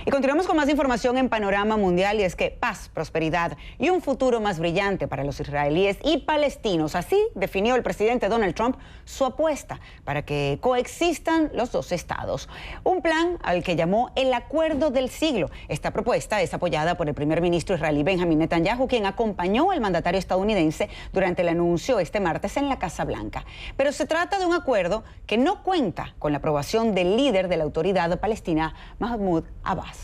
Y continuamos con más información en Panorama Mundial, y es que paz, prosperidad y un futuro más brillante para los israelíes y palestinos. Así definió el presidente Donald Trump su apuesta para que coexistan los dos estados. Un plan al que llamó el acuerdo del siglo. Esta propuesta es apoyada por el primer ministro israelí Benjamin Netanyahu, quien acompañó al mandatario estadounidense durante el anuncio este martes en la Casa Blanca. Pero se trata de un acuerdo que no cuenta con la aprobación del líder de la autoridad palestina, Mahmoud Abbas.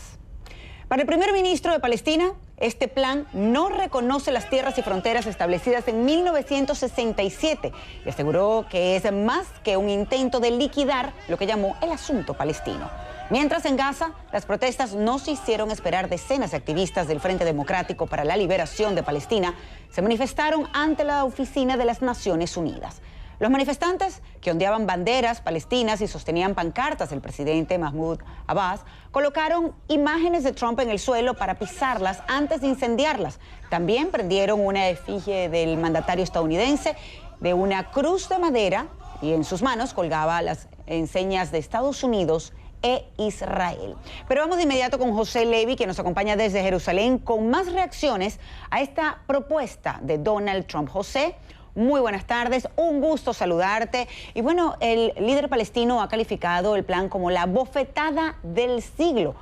Para el primer ministro de Palestina, este plan no reconoce las tierras y fronteras establecidas en 1967 y aseguró que es más que un intento de liquidar lo que llamó el asunto palestino. Mientras en Gaza, las protestas no se hicieron esperar. Decenas de activistas del Frente Democrático para la Liberación de Palestina se manifestaron ante la oficina de las Naciones Unidas. Los manifestantes, que ondeaban banderas palestinas y sostenían pancartas del presidente Mahmoud Abbas, colocaron imágenes de Trump en el suelo para pisarlas antes de incendiarlas. También prendieron una efigie del mandatario estadounidense de una cruz de madera y en sus manos colgaba las enseñas de Estados Unidos e Israel. Pero vamos de inmediato con José Levy, que nos acompaña desde Jerusalén con más reacciones a esta propuesta de Donald Trump. José, muy buenas tardes, un gusto saludarte. Y bueno, el líder palestino ha calificado el plan como la bofetada del siglo.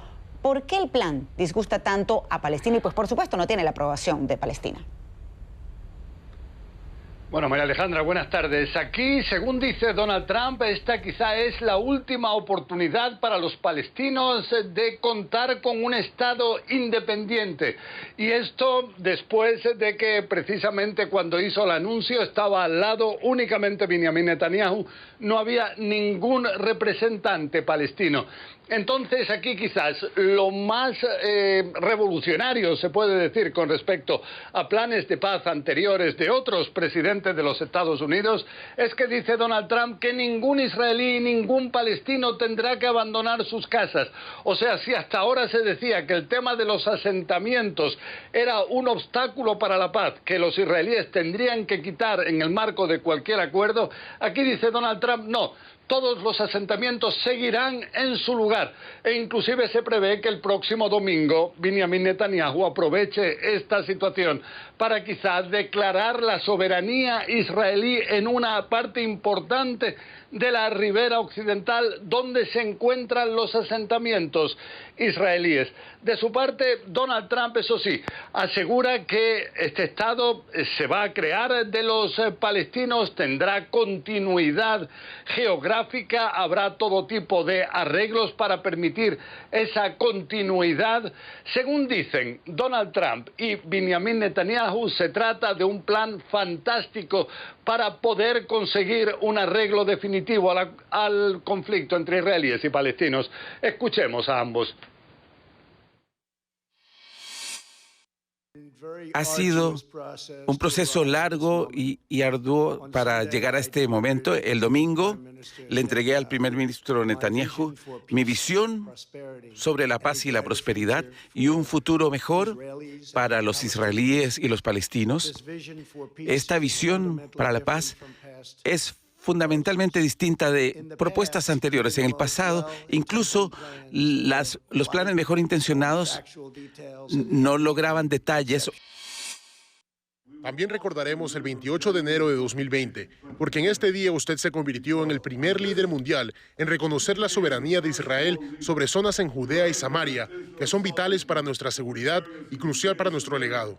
¿Por qué el plan disgusta tanto a Palestina? Y pues por supuesto no tiene la aprobación de Palestina. Bueno, María Alejandra, buenas tardes. Aquí, según dice Donald Trump, esta quizá es la última oportunidad para los palestinos de contar con un Estado independiente. Y esto después de que precisamente cuando hizo el anuncio estaba al lado únicamente Benjamin Netanyahu, no había ningún representante palestino. Entonces aquí quizás lo más revolucionario se puede decir con respecto a planes de paz anteriores de otros presidentes de los Estados Unidos es que dice Donald Trump que ningún israelí, ningún palestino tendrá que abandonar sus casas. O sea, si hasta ahora se decía que el tema de los asentamientos era un obstáculo para la paz, que los israelíes tendrían que quitar en el marco de cualquier acuerdo, aquí dice Donald Trump, no. Todos los asentamientos seguirán en su lugar e inclusive se prevé que el próximo domingo Benjamin Netanyahu aproveche esta situación para quizás declarar la soberanía israelí en una parte importante de la ribera occidental donde se encuentran los asentamientos israelíes. De su parte, Donald Trump, eso sí, asegura que este Estado se va a crear de los palestinos, tendrá continuidad geográfica, habrá todo tipo de arreglos para permitir esa continuidad. Según dicen Donald Trump y Benjamin Netanyahu, se trata de un plan fantástico para poder conseguir un arreglo definitivo al conflicto entre israelíes y palestinos. Escuchemos a ambos. Ha sido un proceso largo y arduo para llegar a este momento. El domingo le entregué al primer ministro Netanyahu mi visión sobre la paz y la prosperidad y un futuro mejor para los israelíes y los palestinos. Esta visión para la paz es fundamentalmente distinta de propuestas anteriores. En el pasado, incluso los planes mejor intencionados no lograban detalles. También recordaremos el 28 de enero de 2020, porque en este día usted se convirtió en el primer líder mundial en reconocer la soberanía de Israel sobre zonas en Judea y Samaria, que son vitales para nuestra seguridad y crucial para nuestro legado.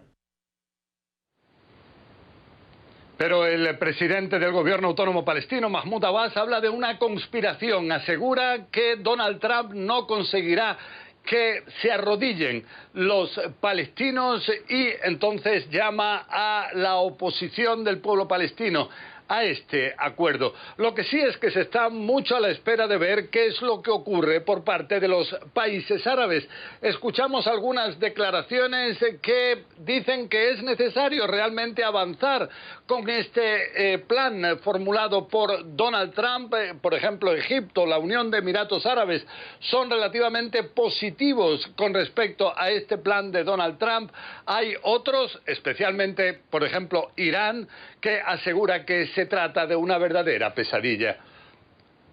Pero el presidente del gobierno autónomo palestino, Mahmoud Abbas, habla de una conspiración. Asegura que Donald Trump no conseguirá que se arrodillen los palestinos y entonces llama a la oposición del pueblo palestino a este acuerdo. Lo que sí es que se está mucho a la espera de ver qué es lo que ocurre por parte de los países árabes. Escuchamos algunas declaraciones que dicen que es necesario realmente avanzar con este plan formulado por Donald Trump. Por ejemplo, Egipto, la Unión de Emiratos Árabes son relativamente positivos con respecto a este plan de Donald Trump. Hay otros, especialmente, por ejemplo, Irán, que asegura que se trata de una verdadera pesadilla.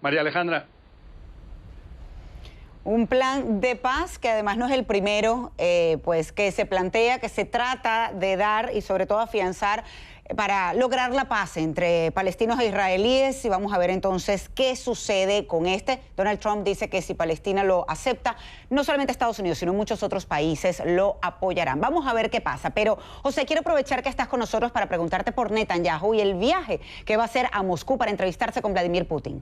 María Alejandra. Un plan de paz que además no es el primero, pues que se plantea, que se trata de dar y sobre todo afianzar para lograr la paz entre palestinos e israelíes. Y vamos a ver entonces qué sucede con este. Donald Trump dice que si Palestina lo acepta, no solamente Estados Unidos, sino muchos otros países lo apoyarán. Vamos a ver qué pasa. Pero, José, quiero aprovechar que estás con nosotros para preguntarte por Netanyahu y el viaje que va a hacer a Moscú para entrevistarse con Vladimir Putin.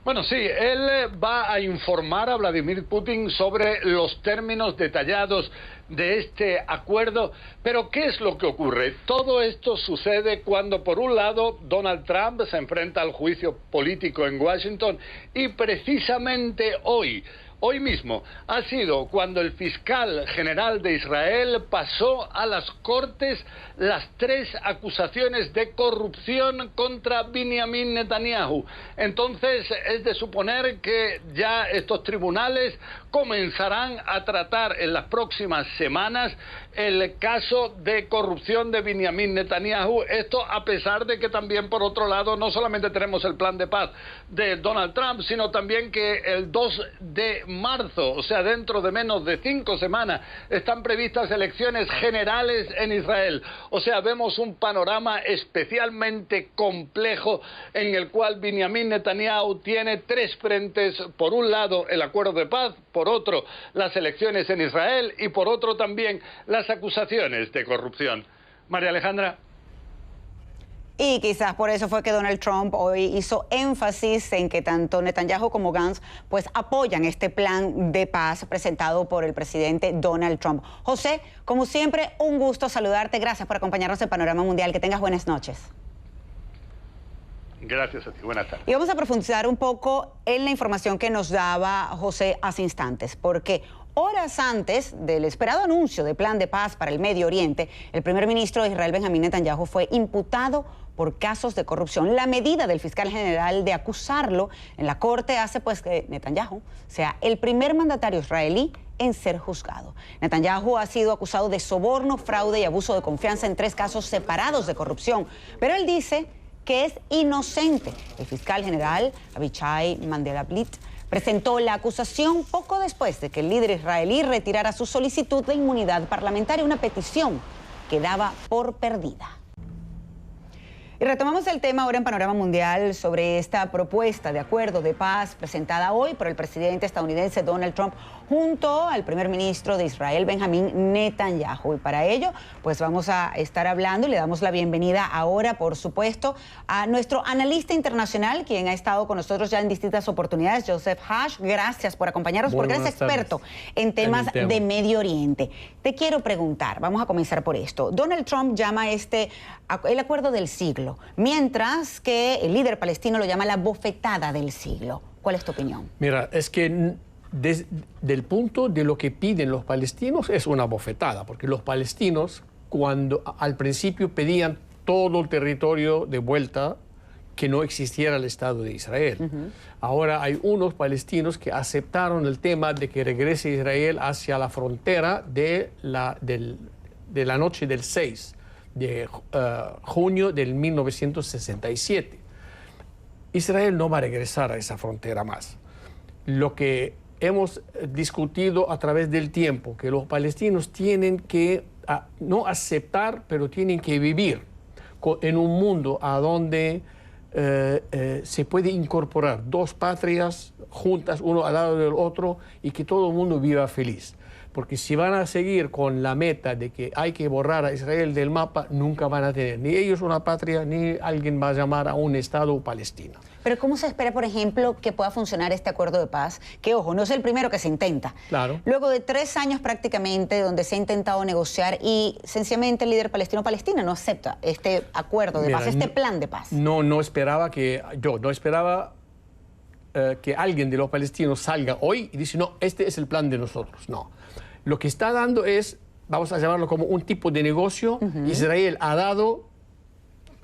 Bueno, sí, él va a informar a Vladimir Putin sobre los términos detallados de este acuerdo, pero ¿qué es lo que ocurre? Todo esto sucede cuando, por un lado, Donald Trump se enfrenta al juicio político en Washington y precisamente hoy mismo ha sido cuando el fiscal general de Israel pasó a las Cortes las 3 acusaciones de corrupción contra Benjamin Netanyahu. Entonces es de suponer que ya estos tribunales comenzarán a tratar en las próximas semanas el caso de corrupción de Benjamin Netanyahu. Esto a pesar de que también, por otro lado, no solamente tenemos el plan de paz de Donald Trump, sino también que el 2 de marzo, o sea, dentro de menos de 5 semanas, están previstas elecciones generales en Israel. O sea, vemos un panorama especialmente complejo en el cual Benjamin Netanyahu tiene 3 frentes. Por un lado, el acuerdo de paz, por otro, las elecciones en Israel y por otro también las acusaciones de corrupción. María Alejandra. Y quizás por eso fue que Donald Trump hoy hizo énfasis en que tanto Netanyahu como Gantz pues apoyan este plan de paz presentado por el presidente Donald Trump. José, como siempre, un gusto saludarte. Gracias por acompañarnos en Panorama Mundial. Que tengas buenas noches. Gracias a ti. Buenas tardes. Y vamos a profundizar un poco en la información que nos daba José hace instantes, porque horas antes del esperado anuncio de plan de paz para el Medio Oriente, el primer ministro de Israel, Benjamin Netanyahu, fue imputado por casos de corrupción. La medida del fiscal general de acusarlo en la corte hace pues que Netanyahu sea el primer mandatario israelí en ser juzgado. Netanyahu ha sido acusado de soborno, fraude y abuso de confianza en 3 casos separados de corrupción, pero él dice que es inocente. El fiscal general, Avichai Mandelblit, presentó la acusación poco después de que el líder israelí retirara su solicitud de inmunidad parlamentaria, una petición que daba por perdida. Y retomamos el tema ahora en Panorama Mundial sobre esta propuesta de acuerdo de paz presentada hoy por el presidente estadounidense Donald Trump junto al primer ministro de Israel, Benjamin Netanyahu. Y para ello, pues vamos a estar hablando y le damos la bienvenida ahora, por supuesto, a nuestro analista internacional, quien ha estado con nosotros ya en distintas oportunidades, Joseph Hash. Gracias por acompañarnos, porque eres experto en temas de Medio Oriente. Te quiero preguntar, vamos a comenzar por esto. Donald Trump llama el acuerdo del siglo, mientras que el líder palestino lo llama la bofetada del siglo. ¿Cuál es tu opinión? Mira, es que desde el punto de lo que piden los palestinos es una bofetada, porque los palestinos, cuando al principio pedían todo el territorio de vuelta, que no existiera el Estado de Israel. Ahora hay unos palestinos que aceptaron el tema de que regrese Israel hacia la frontera de la noche del 6 de junio del 1967. Israel no va a regresar a esa frontera más. Lo que hemos discutido a través del tiempo, que los palestinos tienen que no aceptar, pero tienen que vivir en un mundo a donde se puede incorporar 2 patrias juntas, uno al lado del otro, y que todo el mundo viva feliz. Porque si van a seguir con la meta de que hay que borrar a Israel del mapa, nunca van a tener ni ellos una patria, ni alguien va a llamar a un Estado Palestina. Pero ¿cómo se espera, por ejemplo, que pueda funcionar este acuerdo de paz? Que, ojo, no es el primero que se intenta. Claro. Luego de 3 años prácticamente donde se ha intentado negociar y sencillamente el líder palestino no acepta este acuerdo de paz, este plan de paz. No esperaba que alguien de los palestinos salga hoy y dice, no, este es el plan de nosotros. No. Lo que está dando es, vamos a llamarlo como un tipo de negocio. Israel ha dado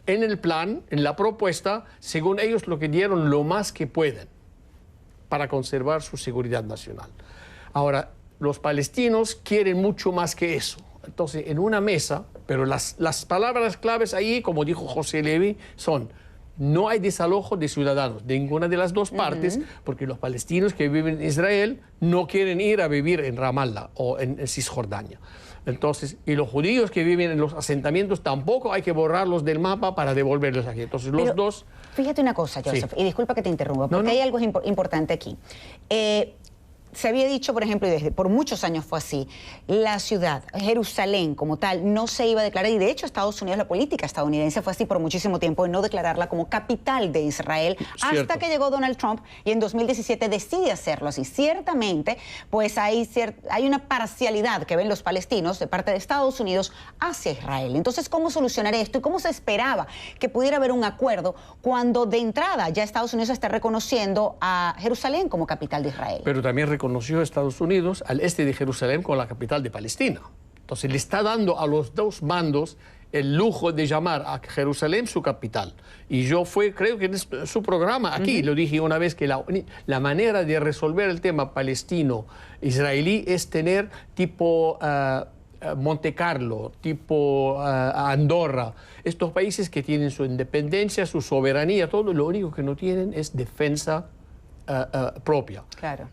en el plan, en la propuesta, según ellos lo que dieron lo más que pueden para conservar su seguridad nacional. Ahora, los palestinos quieren mucho más que eso. Entonces, en una mesa, pero las palabras claves ahí, como dijo José Levi, son no hay desalojo de ciudadanos de ninguna de las dos partes, porque los palestinos que viven en Israel no quieren ir a vivir en Ramallah o en Cisjordania. Entonces, y los judíos que viven en los asentamientos tampoco hay que borrarlos del mapa para devolverlos aquí. Entonces, los dos... Fíjate una cosa, Joseph, Sí. y disculpa que te interrumpa, porque hay algo importante aquí. Se había dicho, por ejemplo, y desde por muchos años fue así, la ciudad, Jerusalén como tal, no se iba a declarar, y de hecho Estados Unidos, la política estadounidense fue así por muchísimo tiempo, de no declararla como capital de Israel, Cierto. hasta que llegó Donald Trump y en 2017 decide hacerlo así. Ciertamente, pues hay una parcialidad que ven los palestinos de parte de Estados Unidos hacia Israel. Entonces, ¿cómo solucionar esto? ¿Y cómo se esperaba que pudiera haber un acuerdo cuando de entrada ya Estados Unidos está reconociendo a Jerusalén como capital de Israel? Pero también reconoció a Estados Unidos al este de Jerusalén como la capital de Palestina. Entonces le está dando a los dos bandos el lujo de llamar a Jerusalén su capital. Y yo creo que en su programa aquí lo dije una vez, que la manera de resolver el tema palestino-israelí es tener tipo Monte Carlo, tipo Andorra, estos países que tienen su independencia, su soberanía, todo, lo único que no tienen es defensa propia. Claro.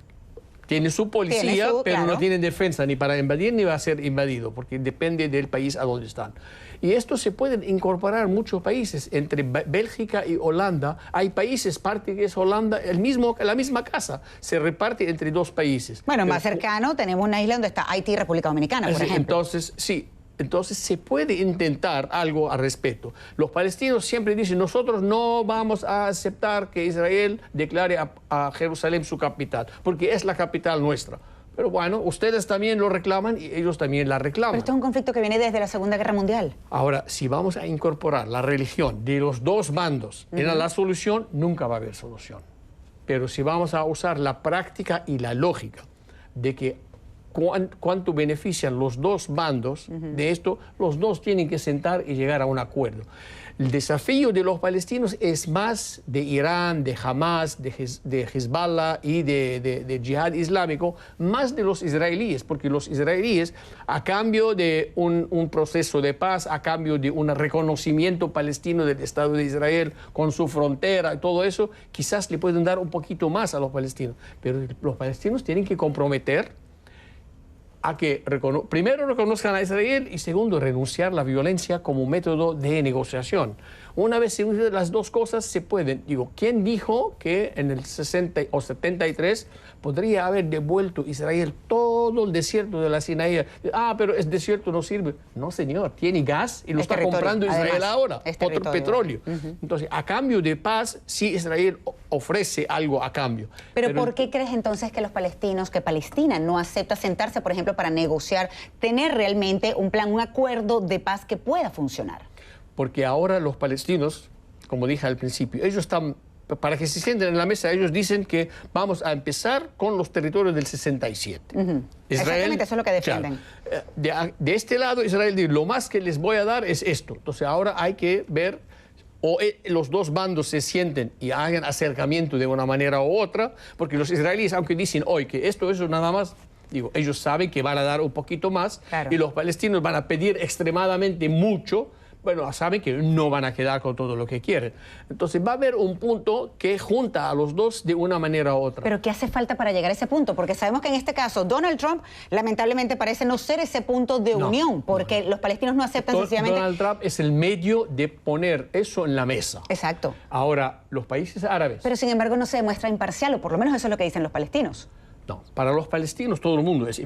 Tiene su policía, pero claro, no tienen defensa ni para invadir ni va a ser invadido, porque depende del país a donde están. Y esto se pueden incorporar muchos países. Entre Bélgica y Holanda hay países, parte que es Holanda, la misma casa, se reparte entre dos países. Bueno, Pero, más cercano tenemos una isla donde está Haití y República Dominicana, por ejemplo. Entonces, sí. Entonces se puede intentar algo al respecto. Los palestinos siempre dicen, nosotros no vamos a aceptar que Israel declare a Jerusalén su capital, porque es la capital nuestra. Pero bueno, ustedes también lo reclaman y ellos también la reclaman. Pero esto es un conflicto que viene desde la Segunda Guerra Mundial. Ahora, si vamos a incorporar la religión de los dos bandos en la solución, nunca va a haber solución. Pero si vamos a usar la práctica y la lógica de que cuánto benefician los dos bandos de esto, los dos tienen que sentar y llegar a un acuerdo. El desafío de los palestinos es más de Irán, de Hamas, de Hezbollah y de Yihad Islámico, más de los israelíes, porque los israelíes, a cambio de un proceso de paz, a cambio de un reconocimiento palestino del Estado de Israel con su frontera y todo eso, quizás le pueden dar un poquito más a los palestinos. Pero los palestinos tienen que comprometer a que primero reconozcan a Israel y segundo, renunciar a la violencia como método de negociación. Una vez se unen las dos cosas, se pueden. Digo, ¿quién dijo que en el 60 o 73 podría haber devuelto Israel todo el desierto de la Sinaí? Pero es desierto, no sirve. No, señor, tiene gas y lo está comprando Israel ahora, otro petróleo. Entonces, a cambio de paz, sí Israel ofrece algo a cambio. Pero ¿por qué crees entonces que que Palestina no acepta sentarse, por ejemplo, para negociar, tener realmente un plan, un acuerdo de paz que pueda funcionar? Porque ahora los palestinos, como dije al principio, ellos están, para que se sienten en la mesa, ellos dicen que vamos a empezar con los territorios del 67. Israel, exactamente, eso es lo que defienden. Claro, de este lado, Israel dice, lo más que les voy a dar es esto. Entonces ahora hay que ver, o los dos bandos se sienten y hagan acercamiento de una manera u otra, porque los israelíes, aunque dicen hoy que esto es nada más, digo, ellos saben que van a dar un poquito más, claro, y los palestinos van a pedir extremadamente mucho. Bueno, saben que no van a quedar con todo lo que quieren. Entonces va a haber un punto que junta a los dos de una manera u otra. ¿Pero qué hace falta para llegar a ese punto? Porque sabemos que en este caso Donald Trump lamentablemente parece no ser ese punto de unión, porque los palestinos no aceptan sencillamente... Donald Trump es el medio de poner eso en la mesa. Exacto. Ahora, los países árabes... Pero sin embargo no se demuestra imparcial, o por lo menos eso es lo que dicen los palestinos. No, para los palestinos todo el mundo es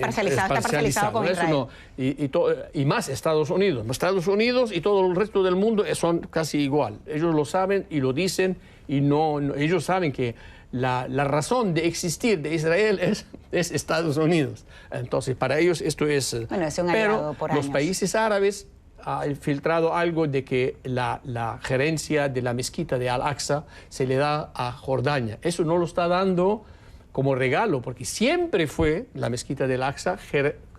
parcializado, está parcializado con Israel. Eso no, y más Estados Unidos. Estados Unidos y todo el resto del mundo son casi igual. Ellos lo saben y lo dicen, y ellos saben que la razón de existir de Israel es Estados Unidos. Entonces, para ellos esto es... Bueno, es un aliado por años. Los países árabes han filtrado algo de que la gerencia de la mezquita de Al-Aqsa se le da a Jordania. Eso no lo está dando como regalo, porque siempre fue la mezquita del Aqsa,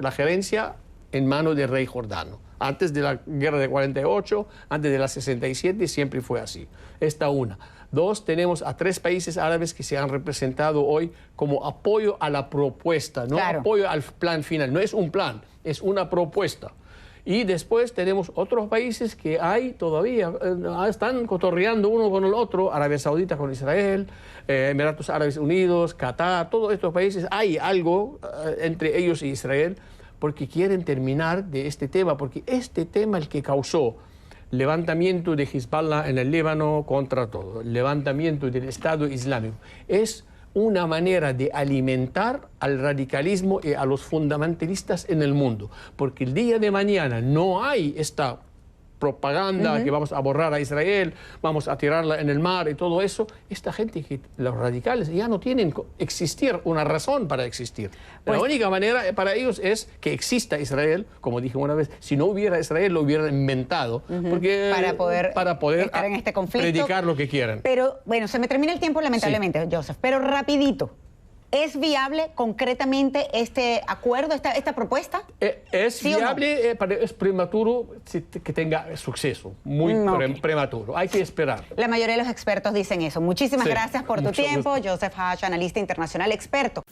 la gerencia en manos del rey jordano. Antes de la guerra de 48, antes de la 67, siempre fue así. Esta una. Dos, tenemos a 3 países árabes que se han representado hoy como apoyo a la propuesta, no apoyo al plan final. No es un plan, es una propuesta. Y después tenemos otros países que hay todavía, están cotorreando uno con el otro, Arabia Saudita con Israel, Emiratos Árabes Unidos, Qatar, todos estos países, hay algo entre ellos y Israel, porque quieren terminar de este tema, porque este tema el que causó levantamiento de Hezbollah en el Líbano contra todo, el levantamiento del Estado Islámico, es una manera de alimentar al radicalismo y a los fundamentalistas en el mundo, porque el día de mañana no hay esta propaganda que vamos a borrar a Israel, vamos a tirarla en el mar y todo eso. Esta gente, los radicales, ya no tienen existir una razón para existir. Pues, la única manera para ellos es que exista Israel, como dije una vez. Si no hubiera Israel, lo hubieran inventado porque, para poder estar en este conflicto, predicar lo que quieran. Pero bueno, se me termina el tiempo lamentablemente, sí. Joseph, pero rapidito. ¿Es viable concretamente este acuerdo, esta propuesta? Es ¿Sí viable, pero es prematuro que tenga suceso, muy prematuro. Hay que esperar. La mayoría de los expertos dicen eso. Muchísimas gracias por tu tiempo. Joseph Hatch, analista internacional experto.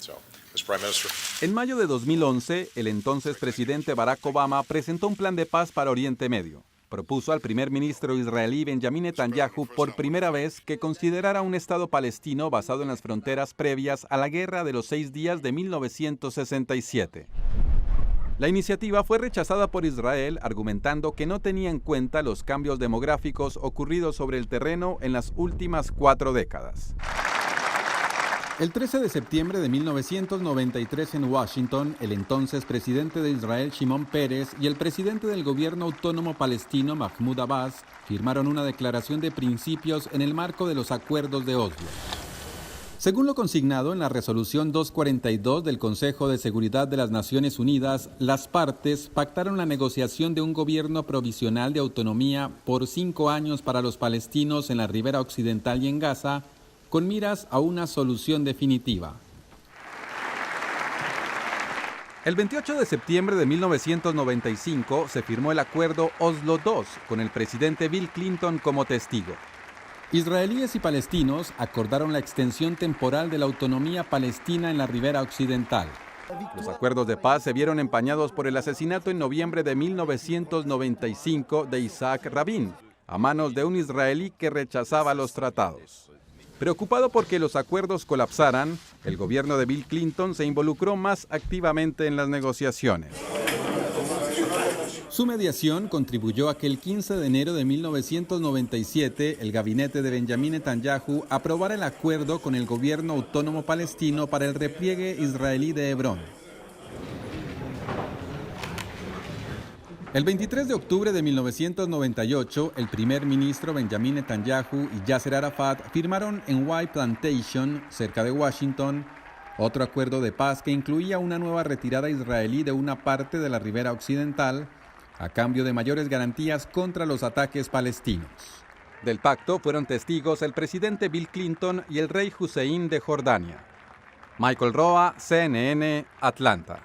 En mayo de 2011, el entonces presidente Barack Obama presentó un plan de paz para Oriente Medio. Propuso al primer ministro israelí Benjamin Netanyahu por primera vez que considerara un Estado palestino basado en las fronteras previas a la Guerra de los 6 días de 1967. La iniciativa fue rechazada por Israel, argumentando que no tenía en cuenta los cambios demográficos ocurridos sobre el terreno en las últimas 4 décadas. El 13 de septiembre de 1993 en Washington, el entonces presidente de Israel, Shimon Peres, y el presidente del gobierno autónomo palestino, Mahmoud Abbas, firmaron una declaración de principios en el marco de los acuerdos de Oslo. Según lo consignado en la resolución 242 del Consejo de Seguridad de las Naciones Unidas, las partes pactaron la negociación de un gobierno provisional de autonomía por 5 años para los palestinos en la ribera occidental y en Gaza, con miras a una solución definitiva. El 28 de septiembre de 1995 se firmó el acuerdo Oslo II con el presidente Bill Clinton como testigo. Israelíes y palestinos acordaron la extensión temporal de la autonomía palestina en la ribera occidental. Los acuerdos de paz se vieron empañados por el asesinato en noviembre de 1995 de Isaac Rabin, a manos de un israelí que rechazaba los tratados. Preocupado porque los acuerdos colapsaran, el gobierno de Bill Clinton se involucró más activamente en las negociaciones. Su mediación contribuyó a que el 15 de enero de 1997 el gabinete de Benjamin Netanyahu aprobara el acuerdo con el gobierno autónomo palestino para el repliegue israelí de Hebrón. El 23 de octubre de 1998, el primer ministro Benjamin Netanyahu y Yasser Arafat firmaron en White Plantation, cerca de Washington, otro acuerdo de paz que incluía una nueva retirada israelí de una parte de la ribera occidental, a cambio de mayores garantías contra los ataques palestinos. Del pacto fueron testigos el presidente Bill Clinton y el rey Hussein de Jordania. Michael Roa, CNN, Atlanta.